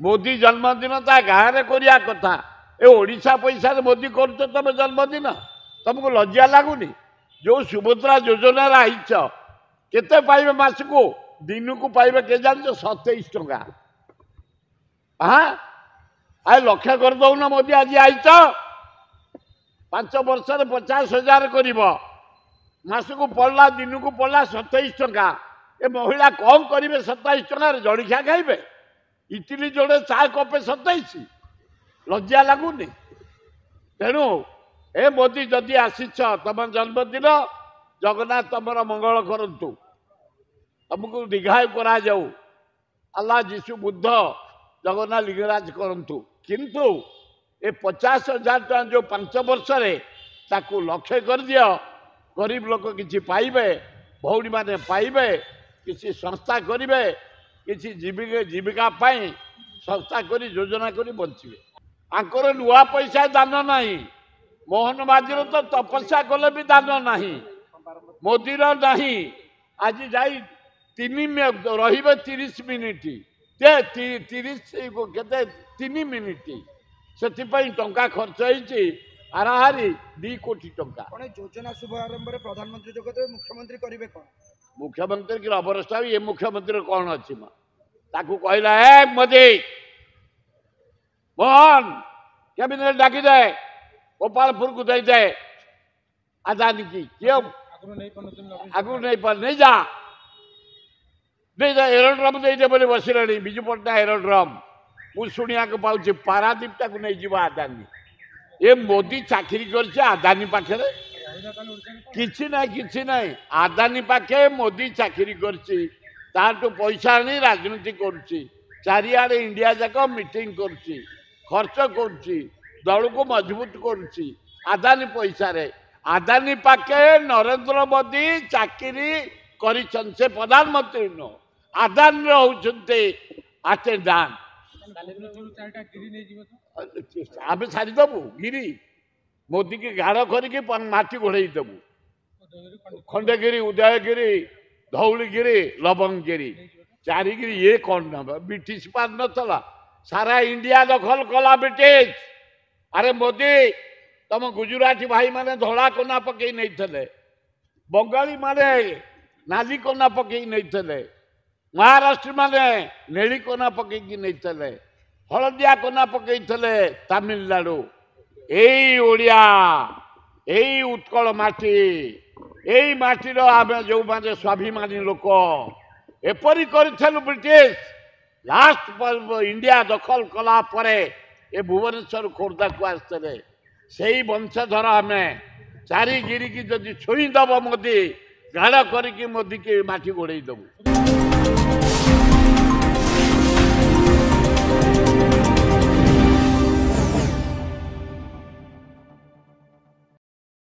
मोदी जन्मदिन ता गाँव करिया कथा ए ओडिशा पैसा मोदी कर तुम जन्मदिन तुमको लज्जा लगुनि जो सुभद्रा योजना आईच केते पाइबे मासको दिन को पाइबे के जान 27 टंका हाँ आ लक्ष्य कर दौन मोदी आज आईच 5 वर्ष 50,000 कर मासको पड़ला दिन को पड़ला 27 टंका ए महिला कौन करेंगे 27 टंकार जड़िया खाइबे इटली जोड़े चा कपे 27 लज्जा लगुनि तेणु ए मोदी जदि आसीच तुम जन्मदिन जगन्नाथ तुमर मंगल करंतु तुमको दीघाय करा जाऊ अल्लाह जीशु बुद्ध जगन्नाथ लिंगराज करंतु किंतु ए 50,000 टका जो 5 वर्ष रे ताकू लक्ष्य कर दियो गरीब लोक किसी पाइबे भौणी माने पाइबे किसी संस्था करिवे किसी जीविका पाई संस्था करी योजना करी बंचिबे आंकर नुआ पैसा दान नहीं मोहन माझीर तो तपस्या कले भी दान नहीं मोदीर नहीं आज जाई 30 मिनिट 3 मिनिट से टंका खर्च होती हाराहारी 2 कोटी टंका योजना शुभारंभ प्रधानमंत्री जगत मुख्यमंत्री करेंगे कौन मुख्यमंत्री की अवस्था ये मुख्यमंत्री कौन अच्छी ताकू कहला है मोदी मोहन कैबिनेट डाकी दे गोपालपुर को दे दे अदानी की क्यों आगु नहीं जा एरोड्रम दे दे बोले बसिले विजु पट्टनायक एरोड्रम मुझे शुणा पाऊँ पारादीप टाक नहीं जीव अदानी ये मोदी चाकरी कर अदानी पाखे किसी ना अदानी पाखे मोदी चाकरी कर पैसा आनी राजनीति कर इंडिया जाक मीटिंग कर खर्च कर दल को मजबूत कर अदानी पैसा रे अदानी पाखे नरेंद्र मोदी चाकरी कर प्रधानमंत्री नो अदानी होते अटेंडांट आम सारीदेबू गिरी मोदी की गाढ़ करके माटी घोड़े देबू खंडगिरी उदयगिरी धौलगिरी लवंगगिरी चारिगिरी ये कौन ना ब्रिटिश पार नला सारा इंडिया दखल कला ब्रिटिश अरे मोदी तुम गुजराती भाई माने धड़ा कोना पकई नहीं थे बंगाली माने नाली कोना पकई नहीं थे महाराष्ट्र माने नेली कोना पकई नहीं थे हलदिया कोना पकई थे तमिलनाडु एई ओडिया एई उत्कल माटी एई माटीर आम जो माने स्वाभिमानी लोक एपरी करिथलु ब्रिटिश लास्ट इंडिया दखल कला परे ए भुवनेश्वर खोर्धा को आसते से वंशधर आम चारिगिरी की जदि छुईदब मोदी गाढ़ करी मोदी की माटी गोड़े देबू।